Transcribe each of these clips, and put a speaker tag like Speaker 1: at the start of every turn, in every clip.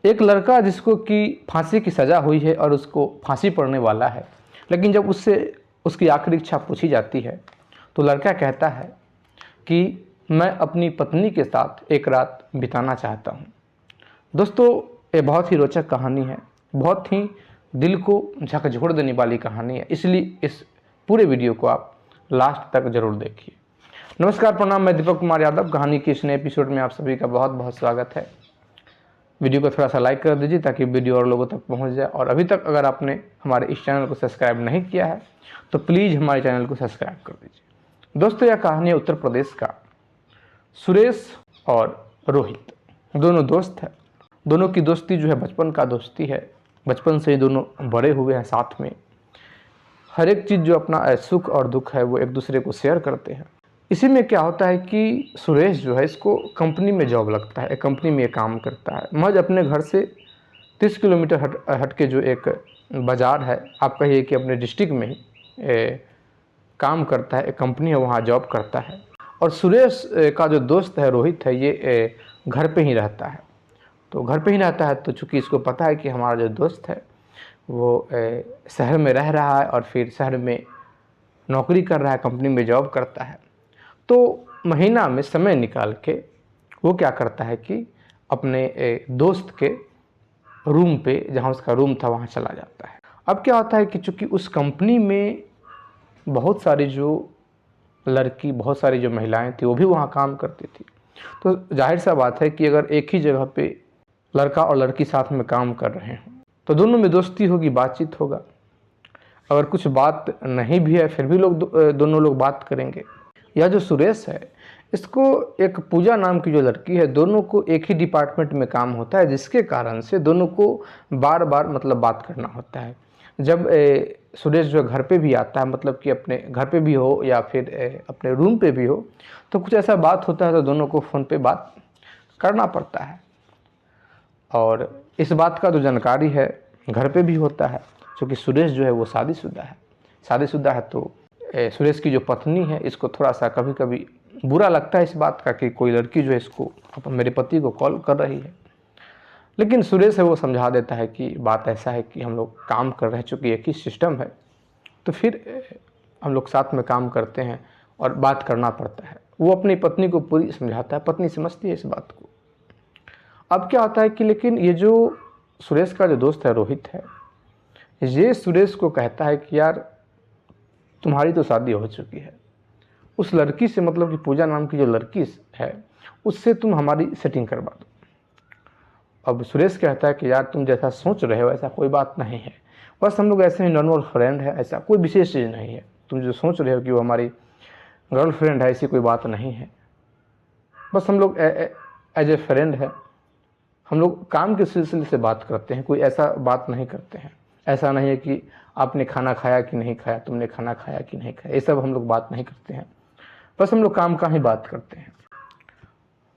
Speaker 1: एक लड़का जिसको कि फांसी की सज़ा हुई है और उसको फांसी पड़ने वाला है, लेकिन जब उससे उसकी आखिरी इच्छा पूछी जाती है तो लड़का कहता है कि मैं अपनी पत्नी के साथ एक रात बिताना चाहता हूँ। दोस्तों, ये बहुत ही रोचक कहानी है, बहुत ही दिल को झकझोर देने वाली कहानी है, इसलिए इस पूरे वीडियो को आप लास्ट तक जरूर देखिए। नमस्कार, प्रणाम, मैं दीपक कुमार यादव। कहानी के इस नए एपिसोड में आप सभी का बहुत बहुत स्वागत है। वीडियो को थोड़ा सा लाइक कर दीजिए ताकि वीडियो और लोगों तक पहुंच जाए, और अभी तक अगर आपने हमारे इस चैनल को सब्सक्राइब नहीं किया है तो प्लीज़ हमारे चैनल को सब्सक्राइब कर दीजिए। दोस्तों, यह कहानी है उत्तर प्रदेश का। सुरेश और रोहित दोनों दोस्त हैं। दोनों की दोस्ती जो है बचपन का दोस्ती है, बचपन से ही दोनों बड़े हुए हैं साथ में। हर एक चीज़ जो अपना सुख और दुख है वो एक दूसरे को शेयर करते हैं। इसी में क्या होता है कि सुरेश जो है इसको कंपनी में जॉब लगता है, एक कंपनी में काम करता है। महज अपने घर से 30 किलोमीटर हट के जो एक बाज़ार है, आप कहिए कि अपने डिस्ट्रिक्ट में ही काम करता है, एक कंपनी है, वहाँ जॉब करता है। और सुरेश का जो दोस्त है रोहित है, ये घर पे ही रहता है। तो घर पे ही रहता है तो चूँकि इसको पता है कि हमारा जो दोस्त है वो शहर में रह रहा है और फिर शहर में नौकरी कर रहा है, कंपनी में जॉब करता है, तो महीना में समय निकाल के वो क्या करता है कि अपने दोस्त के रूम पे, जहाँ उसका रूम था, वहाँ चला जाता है। अब क्या होता है कि चूँकि उस कंपनी में बहुत सारी जो महिलाएं थी वो भी वहाँ काम करती थी, तो जाहिर सा बात है कि अगर एक ही जगह पे लड़का और लड़की साथ में काम कर रहे हैं तो दोनों में दोस्ती होगी, बातचीत होगा। अगर कुछ बात नहीं भी है फिर भी दोनों लोग बात करेंगे। यह जो सुरेश है, इसको एक पूजा नाम की जो लड़की है, दोनों को एक ही डिपार्टमेंट में काम होता है, जिसके कारण से दोनों को बार बार बात करना होता है। जब सुरेश जो घर पे भी आता है, मतलब कि अपने घर पे भी हो या फिर अपने रूम पे भी हो, तो कुछ ऐसा बात होता है तो दोनों को फ़ोन पे बात करना पड़ता है। और इस बात का जो जानकारी है घर पे भी होता है, क्योंकि सुरेश जो है वो शादीशुदा है। तो सुरेश की जो पत्नी है, इसको थोड़ा सा कभी कभी बुरा लगता है इस बात का कि कोई लड़की जो है इसको, मेरे पति को कॉल कर रही है। लेकिन सुरेश है वो समझा देता है कि बात ऐसा है कि हम लोग काम कर रहे हैं, चूँकि एक ही सिस्टम है तो फिर हम लोग साथ में काम करते हैं और बात करना पड़ता है। वो अपनी पत्नी को पूरी समझाता है, पत्नी समझती है इस बात को। अब क्या होता है कि लेकिन ये जो सुरेश का जो दोस्त है रोहित है, ये सुरेश को कहता है कि यार तुम्हारी तो शादी हो चुकी है, उस लड़की से, मतलब कि पूजा नाम की जो लड़की है, उससे तुम हमारी सेटिंग करवा दो। अब सुरेश कहता है कि यार तुम जैसा सोच रहे हो ऐसा कोई बात नहीं है, बस हम लोग ऐसे ही नॉर्मल फ्रेंड है, ऐसा कोई विशेष चीज़ नहीं है। तुम जो सोच रहे हो कि वो हमारी गर्लफ्रेंड है, ऐसी कोई बात नहीं है। बस हम लोग एज ए फ्रेंड है, हम लोग काम के सिलसिले से बात करते हैं, कोई ऐसा बात नहीं करते हैं। ऐसा नहीं है कि आपने खाना खाया कि नहीं खाया, तुमने खाना खाया कि नहीं खाया, ये सब हम लोग बात नहीं करते हैं। बस हम लोग काम का ही बात करते हैं।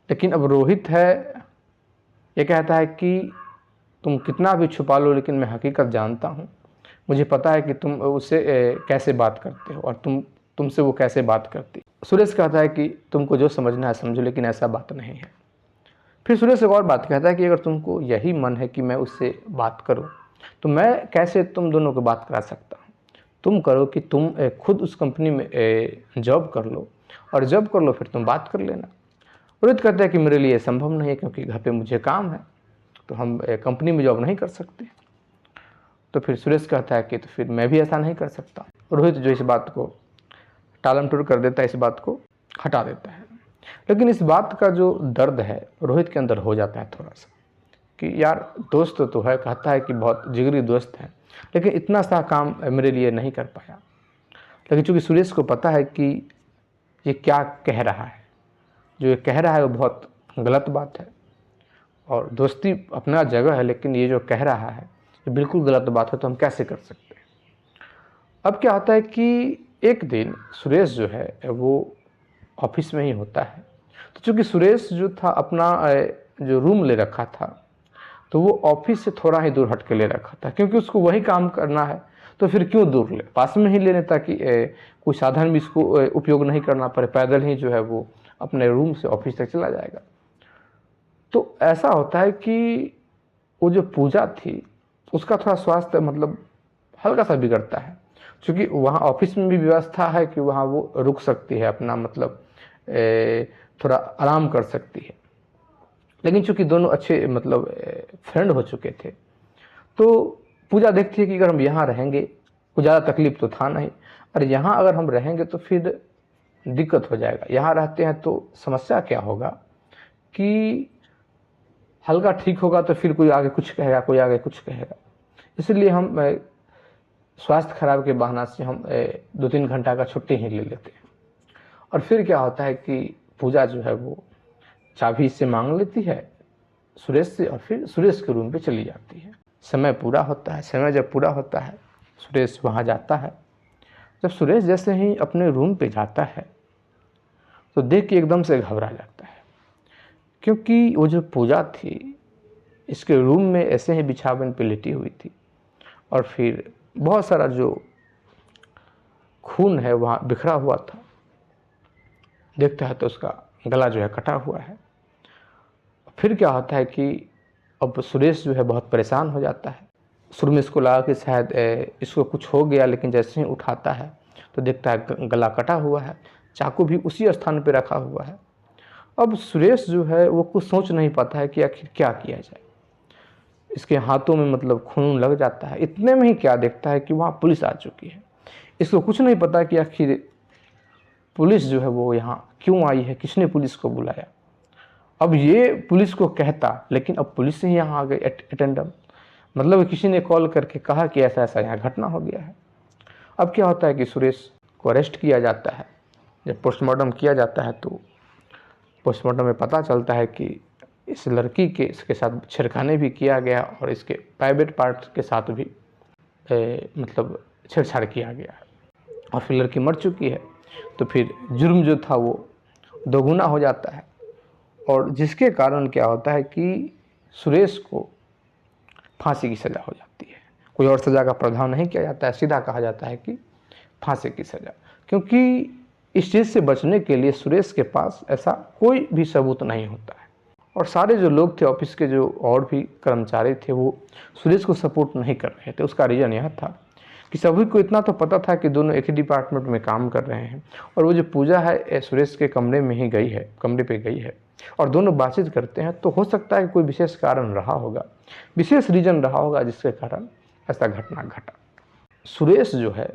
Speaker 1: लेकिन अब रोहित है, ये कहता है कि तुम कितना भी छुपा लो लेकिन मैं हकीकत जानता हूँ। मुझे पता है कि तुम उससे कैसे बात करते हो और तुमसे वो कैसे बात करती। सुरेश कहता है कि तुमको जो समझना है समझो, लेकिन ऐसा बात नहीं है। फिर सुरेश एक और बात कहता है कि अगर तुमको यही मन है कि मैं उससे बात करूं, तो मैं कैसे तुम दोनों को बात करा सकता हूं। तुम करो कि तुम खुद उस कंपनी में जॉब कर लो, और जॉब कर लो फिर तुम बात कर लेना। रोहित कहता है कि मेरे लिए संभव नहीं है, क्योंकि घर पे मुझे काम है, तो हम कंपनी में जॉब नहीं कर सकते। तो फिर सुरेश कहता है कि तो फिर मैं भी ऐसा नहीं कर सकता। रोहित जो इस बात को टालम टूल कर देता है, इस बात को हटा देता है। लेकिन इस बात का जो दर्द है रोहित के अंदर हो जाता है थोड़ा सा, कि यार दोस्त तो है, कहता है कि बहुत जिगरी दोस्त है, लेकिन इतना सा काम मेरे लिए नहीं कर पाया। लेकिन चूँकि सुरेश को पता है कि ये क्या कह रहा है, जो ये कह रहा है वो बहुत गलत बात है, और दोस्ती अपना जगह है, लेकिन ये जो कह रहा है ये बिल्कुल गलत बात है, तो हम कैसे कर सकते हैं। अब क्या होता है कि एक दिन सुरेश जो है वो ऑफिस में ही होता है। तो चूँकि सुरेश जो था अपना जो रूम ले रखा था, तो वो ऑफिस से थोड़ा ही दूर हट के ले रखा था, क्योंकि उसको वही काम करना है, तो फिर क्यों दूर ले, पास में ही लेने, ताकि कोई साधन भी इसको उपयोग नहीं करना पड़े, पैदल ही जो है वो अपने रूम से ऑफिस तक चला जाएगा। तो ऐसा होता है कि वो जो पूजा थी उसका थोड़ा स्वास्थ्य मतलब हल्का सा बिगड़ता है, क्योंकि वहाँ ऑफिस में भी व्यवस्था है कि वहाँ वो रुक सकती है, अपना मतलब थोड़ा आराम कर सकती है। लेकिन चूंकि दोनों अच्छे मतलब फ्रेंड हो चुके थे, तो पूजा देखती है कि अगर हम यहाँ रहेंगे कुछ ज़्यादा तकलीफ तो था नहीं, और यहाँ अगर हम रहेंगे तो फिर दिक्कत हो जाएगा। यहाँ रहते हैं तो समस्या क्या होगा कि हल्का ठीक होगा तो फिर कोई आगे कुछ कहेगा, कोई आगे कुछ कहेगा। इसलिए हम स्वास्थ्य खराब के बहाना से हम 2-3 घंटा का छुट्टी ही ले लेते हैं। और फिर क्या होता है कि पूजा जो है वो चाबी से मांग लेती है सुरेश से, और फिर सुरेश के रूम पे चली जाती है। समय पूरा होता है। समय जब पूरा होता है सुरेश वहाँ जाता है। जब सुरेश जैसे ही अपने रूम पे जाता है तो देख के एकदम से घबरा जाता है, क्योंकि वो जो पूजा थी इसके रूम में ऐसे ही बिछावन पे लेटी हुई थी, और फिर बहुत सारा जो खून है वहाँ बिखरा हुआ था। देखता है तो उसका गला जो है कटा हुआ है। फिर क्या होता है कि अब सुरेश जो है बहुत परेशान हो जाता है। शुरू में इसको लगा कि शायद इसको कुछ हो गया, लेकिन जैसे ही उठाता है तो देखता है गला कटा हुआ है, चाकू भी उसी स्थान पर रखा हुआ है। अब सुरेश जो है वो कुछ सोच नहीं पाता है कि आखिर क्या किया जाए। इसके हाथों में मतलब खून लग जाता है। इतने में ही क्या देखता है कि वहाँ पुलिस आ चुकी है। इसको कुछ नहीं पता कि आखिर पुलिस जो है वो यहाँ क्यों आई है, किसने पुलिस को बुलाया। अब ये पुलिस को कहता, लेकिन अब पुलिस ही यहाँ आ गई अटेंडम, मतलब किसी ने कॉल करके कहा कि ऐसा ऐसा यहाँ घटना हो गया है। अब क्या होता है कि सुरेश को अरेस्ट किया जाता है। जब पोस्टमार्टम किया जाता है तो पोस्टमार्टम में पता चलता है कि इस लड़की के इसके साथ छेड़खानी भी किया गया, और इसके प्राइवेट पार्ट के साथ भी मतलब छेड़छाड़ किया गया है, और फिर लड़की मर चुकी है। तो फिर जुर्म जो था वो दोगुना हो जाता है, और जिसके कारण क्या होता है कि सुरेश को फांसी की सज़ा हो जाती है। कोई और सज़ा का प्रावधान नहीं किया जाता है, सीधा कहा जाता है कि फांसी की सज़ा, क्योंकि इस चीज़ से बचने के लिए सुरेश के पास ऐसा कोई भी सबूत नहीं होता है। और सारे जो लोग थे ऑफिस के, जो और भी कर्मचारी थे, वो सुरेश को सपोर्ट नहीं कर रहे थे। उसका रीज़न यह था कि सभी को इतना तो पता था कि दोनों एक ही डिपार्टमेंट में काम कर रहे हैं, और वो जो पूजा है सुरेश के कमरे में ही गई है, कमरे पे गई है, और दोनों बातचीत करते हैं। तो हो सकता है कि कोई विशेष कारण रहा होगा, विशेष रीज़न रहा होगा जिसके कारण ऐसा घटना घटा। सुरेश जो है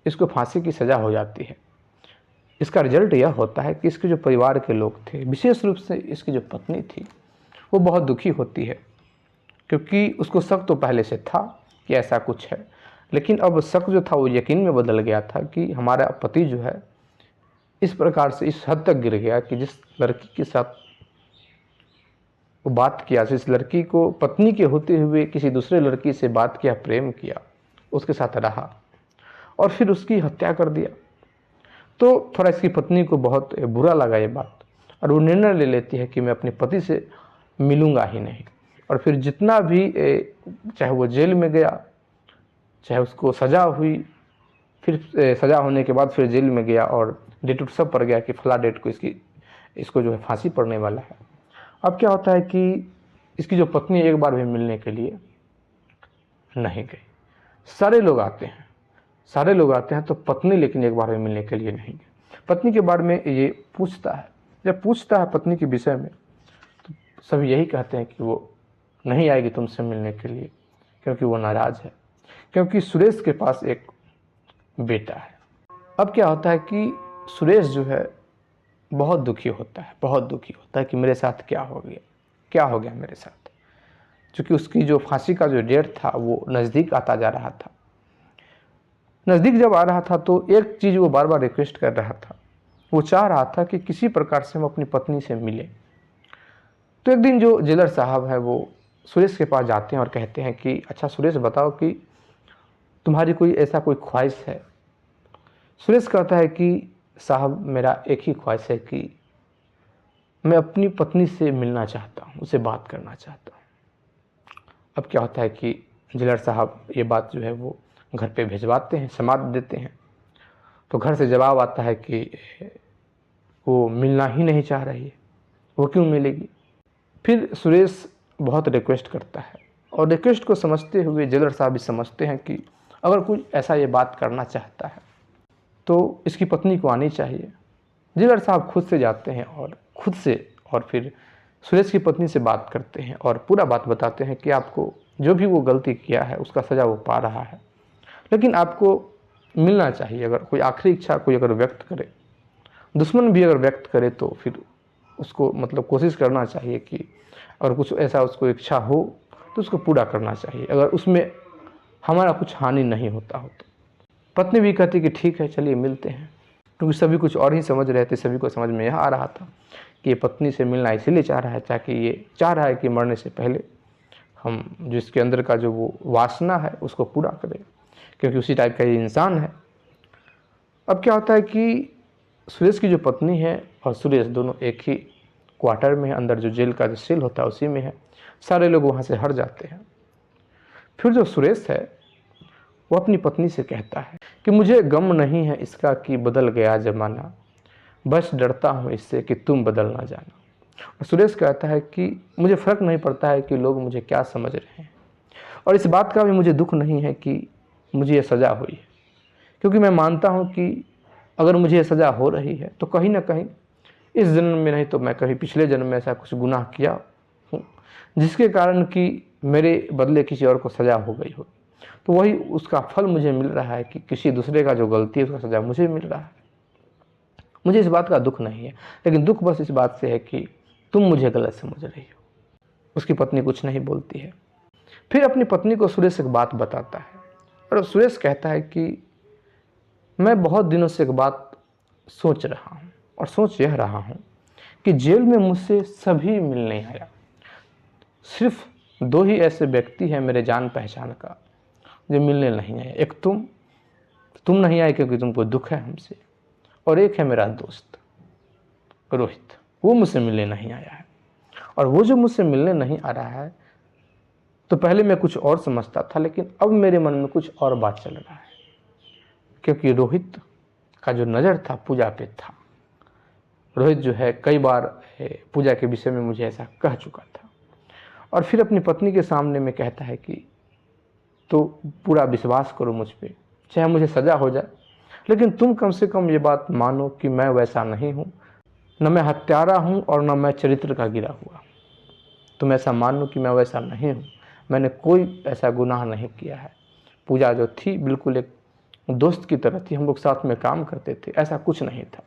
Speaker 1: इसको फांसी की सज़ा हो जाती है। इसका रिजल्ट यह होता है कि इसके जो परिवार के लोग थे, विशेष रूप से इसकी जो पत्नी थी, वो बहुत दुखी होती है, क्योंकि उसको शक तो पहले से था कि ऐसा कुछ है, लेकिन अब शक जो था वो यकीन में बदल गया था कि हमारा पति जो है इस प्रकार से इस हद तक गिर गया कि जिस लड़की के साथ वो बात किया, जिस लड़की को पत्नी के होते हुए किसी दूसरे लड़की से बात किया, प्रेम किया, उसके साथ रहा और फिर उसकी हत्या कर दिया। तो थोड़ा इसकी पत्नी को बहुत बुरा लगा ये बात, और वो निर्णय ले लेती है कि मैं अपने पति से मिलूँगा ही नहीं। और फिर जितना भी चाहे वो जेल में गया, चाहे उसको सज़ा हुई, फिर सज़ा होने के बाद फिर जेल में गया और डेट उट सब पड़ गया कि फला डेट को इसको जो है फांसी पड़ने वाला है। अब क्या होता है कि इसकी जो पत्नी एक बार भी मिलने के लिए नहीं गई। सारे लोग आते हैं तो पत्नी लेकिन एक बार भी मिलने के लिए नहीं गई। पत्नी के बारे में ये पूछता है, जब पूछता है पत्नी के विषय में, तो सभी यही कहते हैं कि वो नहीं आएगी तुमसे मिलने के लिए, क्योंकि वो नाराज़ है, क्योंकि सुरेश के पास एक बेटा है। अब क्या होता है कि सुरेश जो है बहुत दुखी होता है कि मेरे साथ क्या हो गया मेरे साथ, क्योंकि उसकी जो फांसी का जो डेट था वो नज़दीक आता जा रहा था। नज़दीक जब आ रहा था तो एक चीज़ वो बार बार रिक्वेस्ट कर रहा था, वो चाह रहा था कि किसी प्रकार से हम अपनी पत्नी से मिले। तो एक दिन जो जेलर साहब है वो सुरेश के पास जाते हैं और कहते हैं कि अच्छा सुरेश, बताओ कि तुम्हारी कोई ऐसा कोई ख्वाहिश है। सुरेश कहता है कि साहब, मेरा एक ही ख्वाहिश है कि मैं अपनी पत्नी से मिलना चाहता हूँ, उससे बात करना चाहता हूँ। अब क्या होता है कि जेलर साहब ये बात जो है वो घर पे भिजवाते हैं, समाद देते हैं। तो घर से जवाब आता है कि वो मिलना ही नहीं चाह रही है, वो क्यों मिलेगी। फिर सुरेश बहुत रिक्वेस्ट करता है और रिक्वेस्ट को समझते हुए जेलर साहब भी समझते हैं कि अगर कोई ऐसा ये बात करना चाहता है तो इसकी पत्नी को आनी चाहिए। जेलर साहब खुद से जाते हैं और फिर सुरेश की पत्नी से बात करते हैं और पूरा बात बताते हैं कि आपको जो भी वो गलती किया है उसका सज़ा वो पा रहा है, लेकिन आपको मिलना चाहिए। अगर कोई आखिरी इच्छा कोई अगर व्यक्त करे, दुश्मन भी अगर व्यक्त करे, तो फिर उसको मतलब कोशिश करना चाहिए कि अगर कुछ ऐसा उसको इच्छा हो तो उसको पूरा करना चाहिए, अगर उसमें हमारा कुछ हानि नहीं होता हो तो। पत्नी भी कहती कि ठीक है, चलिए मिलते हैं, क्योंकि सभी कुछ और ही समझ रहे थे। सभी को समझ में यह आ रहा था कि ये पत्नी से मिलना इसीलिए चाह रहा है ताकि ये चाह रहा है कि मरने से पहले हम जिसके अंदर का जो वो वासना है उसको पूरा करें, क्योंकि उसी टाइप का ये इंसान है। अब क्या होता है कि सुरेश की जो पत्नी है और सुरेश दोनों एक ही क्वार्टर में है, अंदर जो जेल का जो सेल होता है उसी में है। सारे लोग वहाँ से हट जाते हैं। फिर जो सुरेश है वो अपनी पत्नी से कहता है कि मुझे गम नहीं है इसका कि बदल गया ज़माना, बस डरता हूँ इससे कि तुम बदल ना जाना। और सुरेश कहता है कि मुझे फ़र्क नहीं पड़ता है कि लोग मुझे क्या समझ रहे हैं, और इस बात का भी मुझे दुख नहीं है कि मुझे ये सज़ा हुई है, क्योंकि मैं मानता हूँ कि अगर मुझे ये सज़ा हो रही है तो कहीं ना कहीं इस जन्म में नहीं तो मैं कहीं पिछले जन्म में ऐसा कुछ गुनाह किया हूँ जिसके कारण कि मेरे बदले किसी और को सज़ा हो गई हो, तो वही उसका फल मुझे मिल रहा है कि किसी दूसरे का जो गलती है उसका सज़ा मुझे मिल रहा है। मुझे इस बात का दुख नहीं है, लेकिन दुख बस इस बात से है कि तुम मुझे गलत समझ रही हो। उसकी पत्नी कुछ नहीं बोलती है। फिर अपनी पत्नी को सुरेश एक बात बताता है और सुरेश कहता है कि मैं बहुत दिनों से एक बात सोच रहा हूँ, और सोच यह रहा हूँ कि जेल में मुझसे सभी मिलने आया, सिर्फ दो ही ऐसे व्यक्ति हैं मेरे जान पहचान का जो मिलने नहीं आए। एक तुम नहीं आए क्योंकि तुमको दुख है हमसे, और एक है मेरा दोस्त रोहित, वो मुझसे मिलने नहीं आया है। और वो जो मुझसे मिलने नहीं आ रहा है तो पहले मैं कुछ और समझता था, लेकिन अब मेरे मन में कुछ और बात चल रहा है, क्योंकि रोहित का जो नज़र था पूजा पे था। रोहित जो है कई बार पूजा के विषय में मुझे ऐसा कह चुका था। और फिर अपनी पत्नी के सामने में कहता है कि तो पूरा विश्वास करो मुझ पे, चाहे मुझे सज़ा हो जाए, लेकिन तुम कम से कम ये बात मानो कि मैं वैसा नहीं हूँ, न मैं हत्यारा हूँ और न मैं चरित्र का गिरा हुआ। तुम ऐसा मान लो कि मैं वैसा नहीं हूँ, मैंने कोई ऐसा गुनाह नहीं किया है। पूजा जो थी बिल्कुल एक दोस्त की तरह थी, हम लोग साथ में काम करते थे, ऐसा कुछ नहीं था।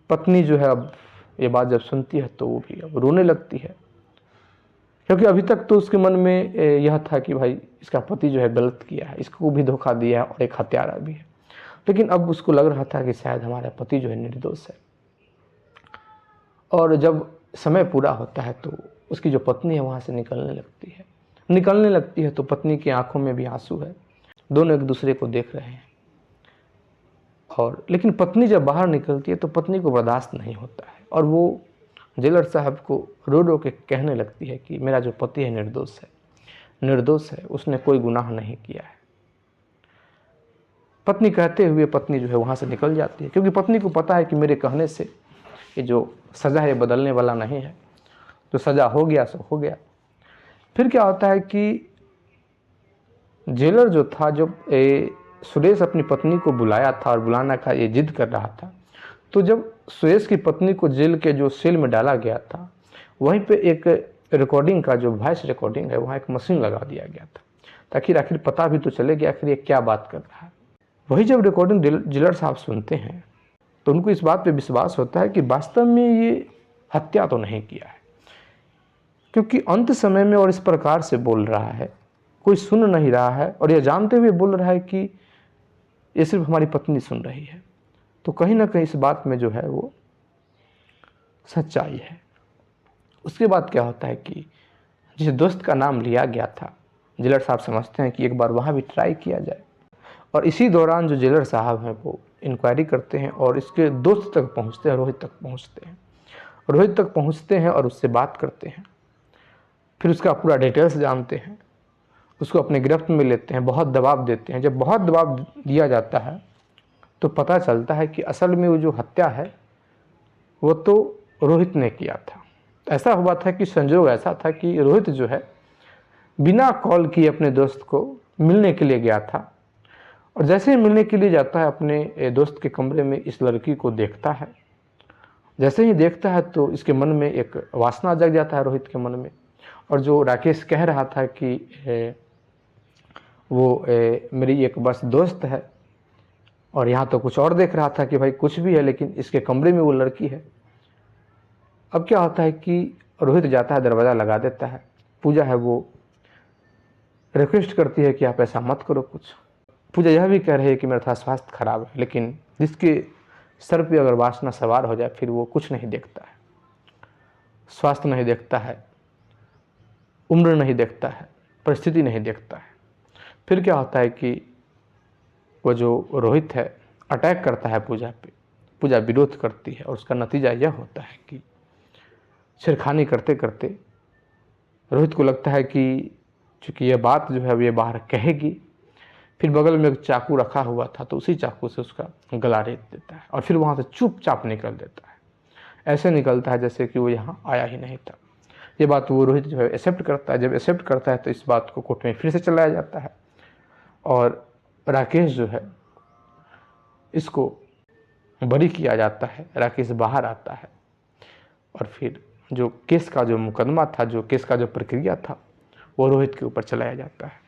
Speaker 1: पत्नी जो है अब ये बात जब सुनती है तो वो भी अब रोने लगती है, क्योंकि अभी तक तो उसके मन में यह था कि भाई इसका पति जो है गलत किया है, इसको भी धोखा दिया है और एक हत्यारा भी है। लेकिन अब उसको लग रहा था कि शायद हमारा पति जो है निर्दोष है। और जब समय पूरा होता है तो उसकी जो पत्नी है वहाँ से निकलने लगती है तो पत्नी की आंखों में भी आंसू है। दोनों एक दूसरे को देख रहे हैं, और लेकिन पत्नी जब बाहर निकलती है तो पत्नी को बर्दाश्त नहीं होता है, और वो जेलर साहब को रो रो के कहने लगती है कि मेरा जो पति है निर्दोष है, उसने कोई गुनाह नहीं किया है। पत्नी कहते हुए पत्नी जो है वहाँ से निकल जाती है, क्योंकि पत्नी को पता है कि मेरे कहने से ये जो सज़ा है बदलने वाला नहीं है, जो सज़ा हो गया सो हो गया। फिर क्या होता है कि जेलर जो था, जब सुरेश अपनी पत्नी को बुलाया था और बुलाना का ये जिद कर रहा था, तो जब सुरेश की पत्नी को जेल के जो सेल में डाला गया था वहीं पे एक रिकॉर्डिंग का जो वॉइस रिकॉर्डिंग है वहाँ एक मशीन लगा दिया गया था, ताकि आखिर पता भी तो चले कि आखिर ये क्या बात कर रहा है। वही जब रिकॉर्डिंग जेलर साहब सुनते हैं तो उनको इस बात पे विश्वास होता है कि वास्तव में ये हत्या तो नहीं किया है, क्योंकि अंत समय में और इस प्रकार से बोल रहा है, कोई सुन नहीं रहा है, और यह जानते हुए बोल रहा है कि ये सिर्फ हमारी पत्नी सुन रही है। तो कहीं ना कहीं इस बात में जो है वो सच्चाई है। उसके बाद क्या होता है कि जिस दोस्त का नाम लिया गया था, जेलर साहब समझते हैं कि एक बार वहाँ भी ट्राई किया जाए, और इसी दौरान जो जेलर साहब हैं वो इंक्वायरी करते हैं और इसके दोस्त तक पहुँचते हैं, रोहित तक पहुँचते हैं और उससे बात करते हैं। फिर उसका पूरा डिटेल्स जानते हैं, उसको अपने गिरफ्त में लेते हैं, बहुत दबाव देते हैं। जब बहुत दबाव दिया जाता है तो पता चलता है कि असल में वो जो हत्या है वो तो रोहित ने किया था। ऐसा हुआ था कि संजोग ऐसा था कि रोहित जो है बिना कॉल किए अपने दोस्त को मिलने के लिए गया था। और जैसे ही मिलने के लिए जाता है अपने दोस्त के कमरे में इस लड़की को देखता है। जैसे ही देखता है तो इसके मन में एक वासना जग जाता है, रोहित के मन में। और जो राकेश कह रहा था कि वो मेरी एक बस दोस्त है, और यहाँ तो कुछ और देख रहा था कि भाई कुछ भी है, लेकिन इसके कमरे में वो लड़की है। अब क्या होता है कि रोहित जाता है, दरवाज़ा लगा देता है। पूजा है वो रिक्वेस्ट करती है कि आप ऐसा मत करो कुछ। पूजा यह भी कह रही है कि मेरा थोड़ा स्वास्थ्य खराब है, लेकिन जिसके सर पे अगर वासना सवार हो जाए फिर वो कुछ नहीं देखता है। स्वास्थ्य नहीं देखता है, उम्र नहीं देखता है, परिस्थिति नहीं देखता है। फिर क्या होता है कि वो जो रोहित है अटैक करता है पूजा पे। पूजा विरोध करती है और उसका नतीजा यह होता है कि छेड़खानी करते करते रोहित को लगता है कि चूँकि यह बात जो है ये बाहर कहेगी, फिर बगल में एक चाकू रखा हुआ था तो उसी चाकू से उसका गला रेत देता है और फिर वहाँ से चुपचाप निकल देता है। ऐसे निकलता है जैसे कि वो यहाँ आया ही नहीं था। ये बात वो रोहित जो है एक्सेप्ट करता है। जब एक्सेप्ट करता है तो इस बात को कोर्ट में फिर से चलाया जाता है और राकेश जो है इसको बरी किया जाता है। राकेश बाहर आता है और फिर जो केस का जो मुकदमा था, जो केस का जो प्रक्रिया था, वो रोहित के ऊपर चलाया जाता है।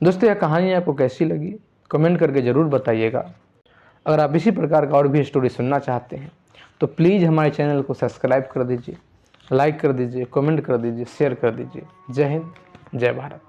Speaker 1: दोस्तों, यह कहानी आपको कैसी लगी कमेंट करके ज़रूर बताइएगा। अगर आप इसी प्रकार का और भी स्टोरी सुनना चाहते हैं तो प्लीज़ हमारे चैनल को सब्सक्राइब कर दीजिए, लाइक कर दीजिए, कमेंट कर दीजिए, शेयर कर दीजिए। जय हिंद, जय भारत।